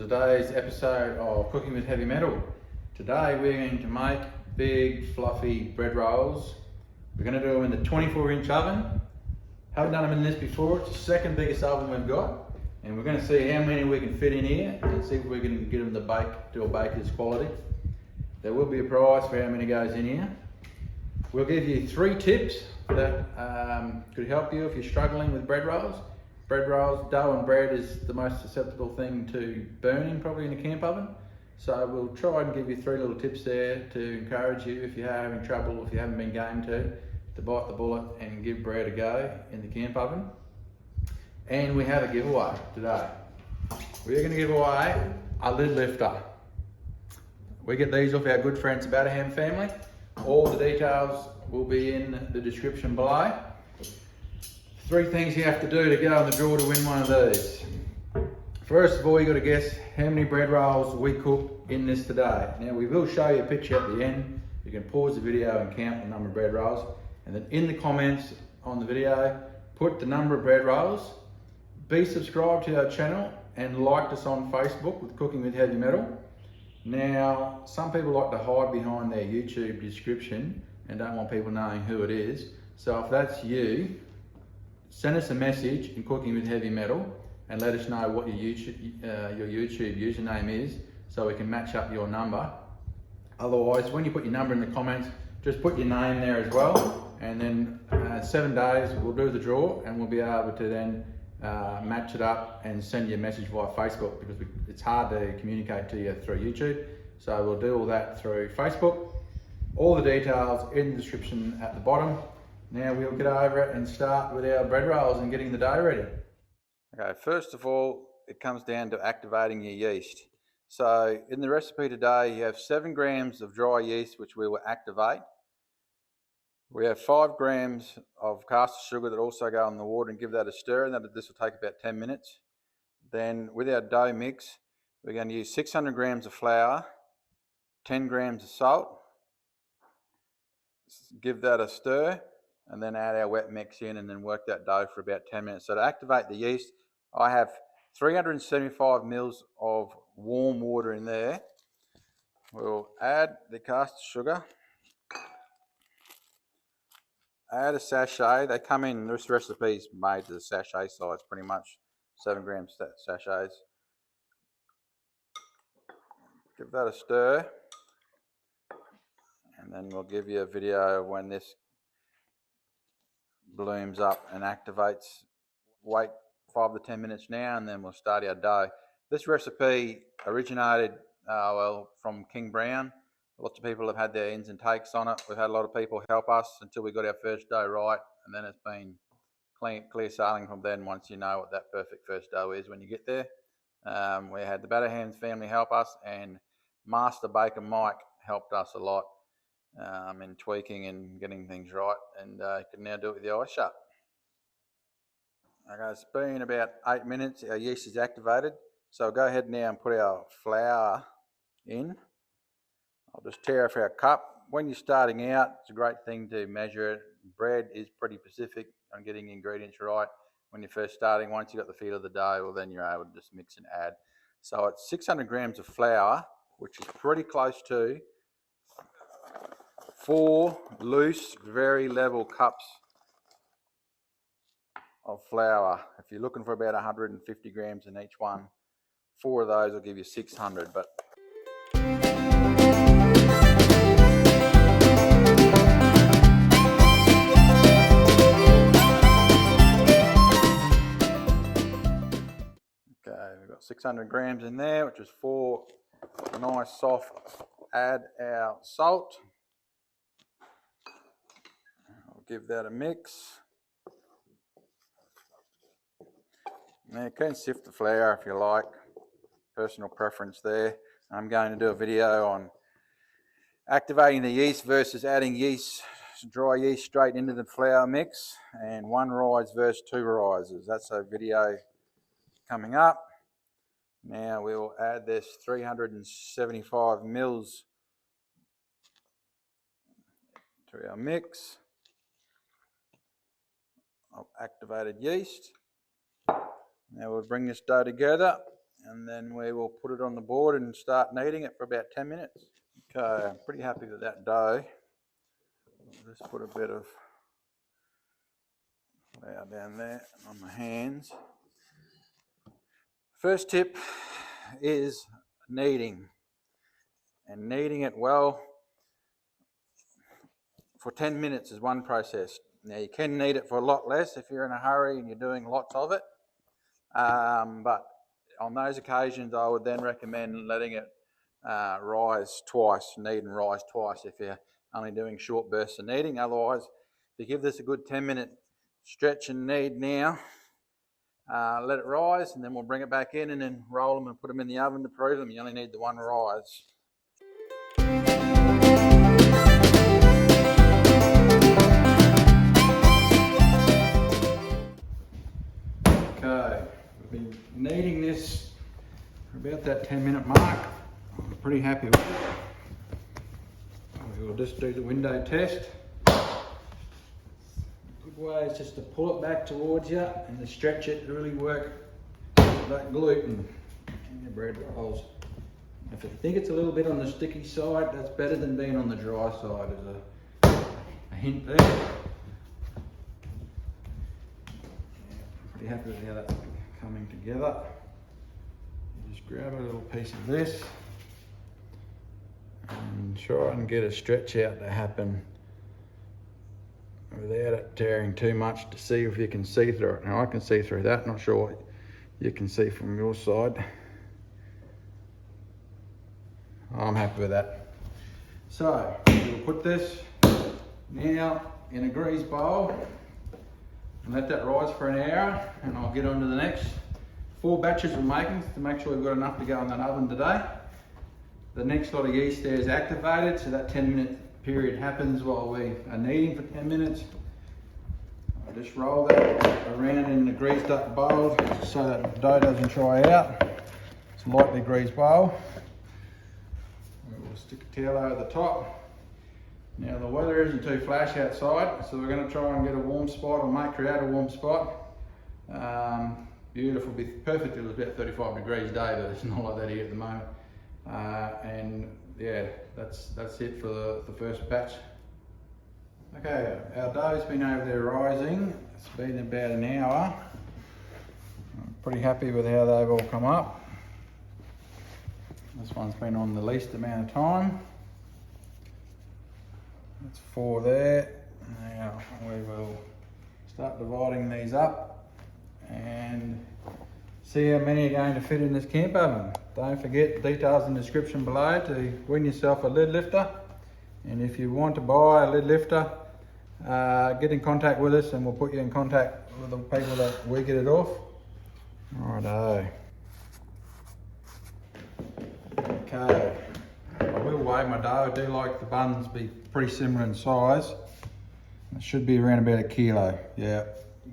today's episode of Cooking with Heavy Metal. Today we're going to make big fluffy bread rolls. We're going to do them in the 24-inch oven. Haven't done them in this before. It's the second biggest oven we've got, and we're going to see how many we can fit in here and see if we can get them to bake to a baker's quality. There will be a price for how many goes in here. We'll give you 3 tips that could help you if you're struggling with bread rolls. Bread rolls, dough and bread is the most susceptible thing to burning probably in a camp oven. So we'll try and give you 3 little tips there to encourage you if you're having trouble, if you haven't been game to bite the bullet and give bread a go in the camp oven. And we have a giveaway today. We're going to give away a lid lifter. We get these off our good friends Batterham family. All the details will be in the description below. 3 things you have to do to go in the draw to win one of these. First of all, you got to guess how many bread rolls we cook in this today. Now we will show you a picture at the end. You can pause the video and count the number of bread rolls. And then in the comments on the video, put the number of bread rolls. Be subscribed to our channel and like us on Facebook with Cooking with Heavy Metal. Now, some people like to hide behind their YouTube description and don't want people knowing who it is. So if that's you, send us a message in Cooking with Heavy Metal and let us know what your YouTube username is so we can match up your number. Otherwise, when you put your number in the comments, just put your name there as well. And then 7 days, we'll do the draw and we'll be able to then match it up and send you a message via Facebook, because it's hard to communicate to you through YouTube. So we'll do all that through Facebook. All the details in the description at the bottom. Now we'll get over it and start with our bread rolls and getting the dough ready. Okay, first of all, it comes down to activating your yeast. So in the recipe today, you have 7 grams of dry yeast, which we will activate. We have 5 grams of caster sugar that also go in the water, and give that a stir, and this will take about 10 minutes. Then with our dough mix, we're going to use 600 grams of flour, 10 grams of salt, give that a stir, and then add our wet mix in and then work that dough for about 10 minutes. So to activate the yeast, I have 375 mils of warm water in there. We'll add the caster sugar. Add a sachet. They come in, this recipe is made to the sachet size pretty much, 7 gram sachets. Give that a stir, and then we'll give you a video of when this blooms up and activates. Wait 5 to 10 minutes now, and then we'll start our dough. This recipe originated from Kingbrowns. Lots of people have had their ins and takes on it. We've had a lot of people help us until we got our first dough right, and then it's been clear sailing from then once you know what that perfect first dough is when you get there. We had the Batterham family help us, and Master Baker Mike helped us a lot in tweaking and getting things right, and you can now do it with the eyes shut. Okay, it's been about 8 minutes. Our yeast is activated, so I'll go ahead now and put our flour in. I'll just tear off our cup. When you're starting out, it's a great thing to measure it. Bread is pretty specific on getting ingredients right. When you're first starting, once you've got the feel of the dough, well, then you're able to just mix and add. So it's 600 grams of flour, which is pretty close to 4 loose, very level cups of flour. If you're looking for about 150 grams in each one, 4 of those will give you 600. But we've got 600 grams in there, which is 4 nice soft. Add our salt. I'll give that a mix. Now you can sift the flour if you like, personal preference there. I'm going to do a video on activating the yeast versus adding yeast, dry yeast straight into the flour mix, and 1 rise versus 2 rises. That's a video coming up. Now we will add this 375 mils to our mix of activated yeast. Now we'll bring this dough together and then we will put it on the board and start kneading it for about 10 minutes. Okay, I'm pretty happy with that dough. I'll just put a bit of flour down there on my hands. First tip is kneading, and kneading it well for 10 minutes is one process. Now you can knead it for a lot less if you're in a hurry and you're doing lots of it, but on those occasions I would then recommend letting it rise twice, knead and rise twice if you're only doing short bursts of kneading. Otherwise, if you give this a good 10-minute stretch and knead now, let it rise, and then we'll bring it back in and then roll them and put them in the oven to prove them. You only need the one rise. Okay, we've been kneading this for about that 10-minute mark. I'm pretty happy with it. We'll just do the window test. Good way is just to pull it back towards you and to stretch it to really work that gluten in your bread rolls. If you think it's a little bit on the sticky side, that's better than being on the dry side, as a hint there. Pretty happy with how that's coming together. You just grab a little piece of this and try and get a stretch out to happen without it tearing too much, to see if you can see through it. Now I can see through that, not sure what you can see from your side. I'm happy with that. So we'll put this now in a greased bowl and let that rise for an hour, and I'll get on to the next 4 batches we're making to make sure we've got enough to go in that oven today. The next lot of yeast there is activated, so that 10-minute period happens while we are kneading for 10 minutes. I'll just roll that around in the greased up bowl so that the dough doesn't dry out. It's a lightly greased bowl. We'll stick a towel over the top. Now the weather isn't too flash outside, so we're going to try and get a warm spot, or create a warm spot. Beautiful, be perfect. It was about 35 degrees day, but it's not like that here at the moment. And yeah, that's it for the first batch. Okay, our dough's been over there rising. It's been about an hour. I'm pretty happy with how they've all come up. This one's been on the least amount of time. That's 4 there. Now we will start dividing these up and see how many are going to fit in this camp oven. Don't forget, details in the description below to win yourself a lid lifter. And if you want to buy a lid lifter, get in contact with us and we'll put you in contact with the people that we get it off. Righto. Okay, I will weigh my dough. I do like the buns be pretty similar in size. It should be around about 1 kilo. Yeah,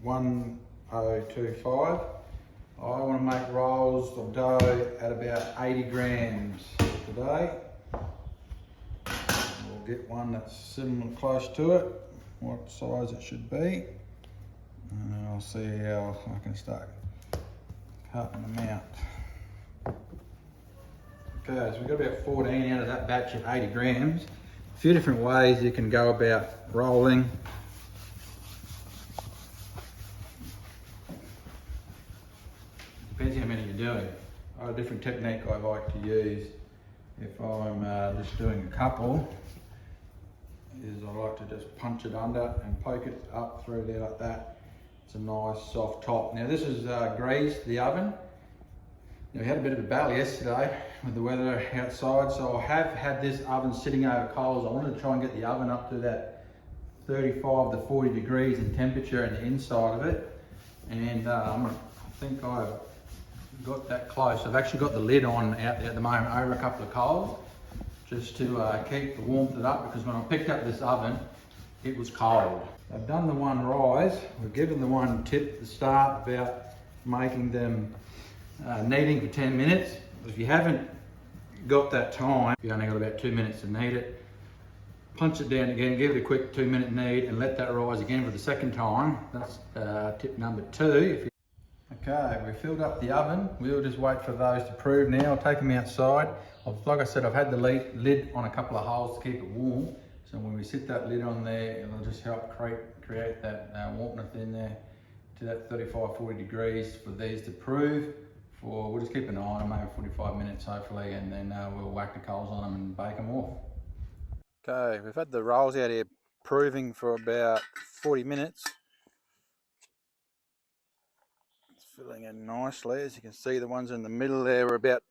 1025. I want to make rolls of dough at about 80 grams today. We'll get one that's similar, close to it, what size it should be. And I'll see how I can start cutting them out. Okay, so we've got about 14 out of that batch at 80 grams. A few different ways you can go about rolling. Depends how many you're doing. I have a different technique I like to use if I'm just doing a couple, is I like to just punch it under and poke it up through there like that. It's a nice soft top. Now this is greased, the oven. Now, we had a bit of a battle yesterday with the weather outside, so I have had this oven sitting over coals. I wanted to try and get the oven up to that 35 to 40 degrees in temperature in the inside of it, and I think I've got that close. I've actually got the lid on out there at the moment over a couple of coals just to keep the warmth it up, because when I picked up this oven it was cold. I've done the one rise. We've given the one tip at the start about making them kneading for 10 minutes. If you haven't got that time, you only got about 2 minutes to knead it, punch it down again, give it a quick 2-minute knead and let that rise again for the second time. That's tip number 2. Okay, we filled up the oven. We'll just wait for those to prove now. I'll take them outside. Like I said, I've had the lid on a couple of holes to keep it warm. So when we sit that lid on there, it'll just help create that warmth in there to that 35-40 degrees for these to prove. We'll just keep an eye on them, maybe 45 minutes hopefully, and then we'll whack the coals on them and bake them off. Okay, we've had the rolls out here proving for about 40 minutes. Filling in nicely. As you can see, the ones in the middle there were about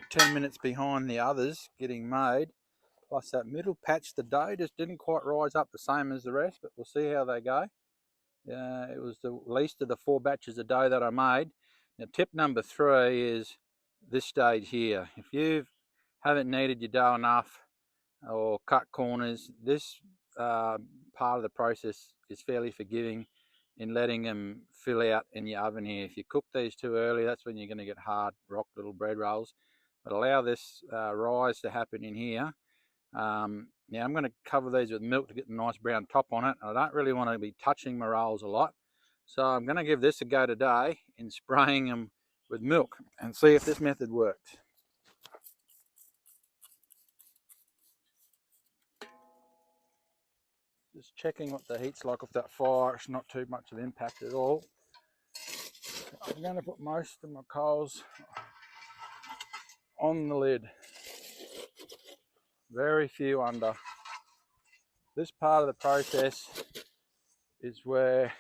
10 minutes behind the others getting made. Plus that middle patch, the dough just didn't quite rise up the same as the rest, but we'll see how they go. It was the least of the 4 batches of dough that I made. Now tip number 3 is this stage here. If you haven't kneaded your dough enough or cut corners, this part of the process is fairly forgiving in letting them fill out in your oven here. If you cook these too early, that's when you're going to get hard, rock little bread rolls. But allow this rise to happen in here. Now I'm going to cover these with milk to get a nice brown top on it. I don't really want to be touching my rolls a lot. So I'm going to give this a go today in spraying them with milk and see if this method works. Just checking what the heat's like off that fire. It's not too much of an impact at all. I'm going to put most of my coals on the lid. Very few under. This part of the process is where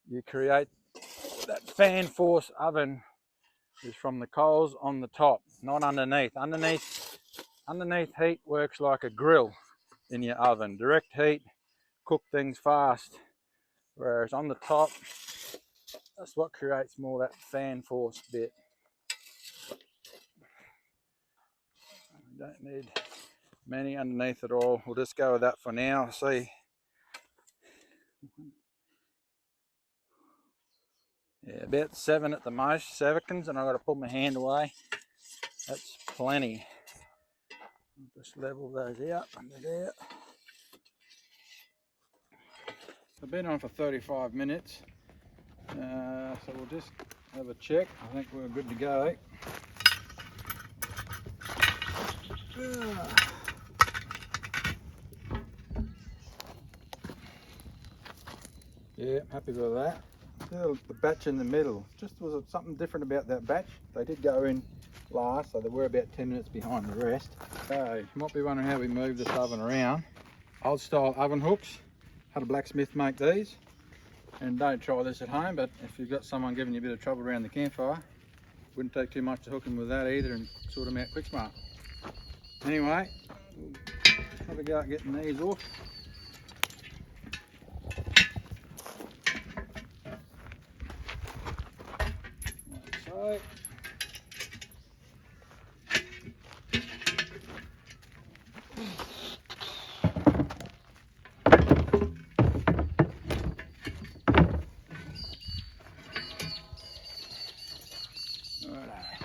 you create that fan force oven, is from the coals on the top, not underneath. Underneath heat works like a grill in your oven. Direct heat, cook things fast. Whereas on the top, that's what creates more that fan force bit. We don't need many underneath at all. We'll just go with that for now. See. Yeah, about 7 at the most seconds, and I've got to pull my hand away. That's plenty. I'll just level those out under there. I've been on for 35 minutes, so we'll just have a check. I think we're good to go. Yeah, happy with that. The batch in the middle, just was something different about that batch. They did go in last, so they were about 10 minutes behind the rest. So you might be wondering how we move this oven around. Old style oven hooks. Had a blacksmith make these. And don't try this at home, but if you've got someone giving you a bit of trouble around the campfire, wouldn't take too much to hook them with that either and sort them out quick smart. Anyway, we'll have a go at getting these off. Like so.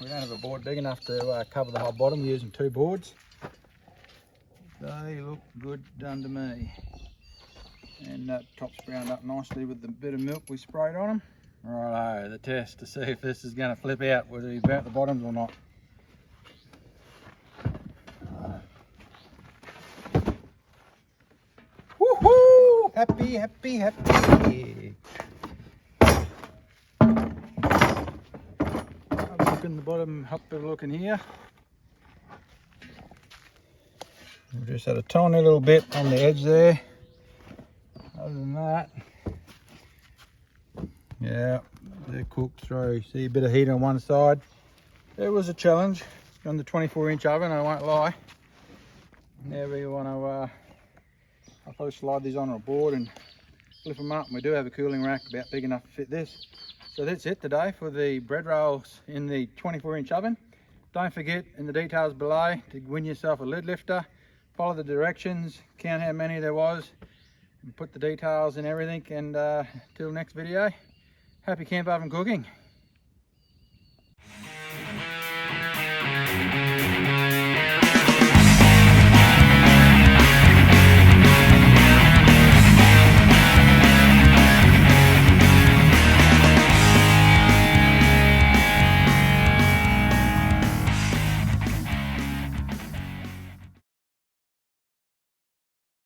We don't have a board big enough to cover the whole bottom. We're using 2 boards. They look good done to me. And that top's browned up nicely with the bit of milk we sprayed on them. Righto, the test to see if this is going to flip out, whether you burnt the bottoms or not. Woohoo! Happy, happy, happy. Look in the bottom, up the look in here. We just had a tiny little bit on the edge there. Other than that, yeah, they're cooked through. See a bit of heat on one side. It was a challenge on the 24-inch oven, I won't lie. Now we want to, I'll probably slide these onto a board and flip them up. And we do have a cooling rack about big enough to fit this. So that's it today for the bread rolls in the 24-inch oven. Don't forget in the details below to win yourself a lid lifter. Follow the directions, count how many there was, and put the details and everything. And till next video, happy camp oven cooking.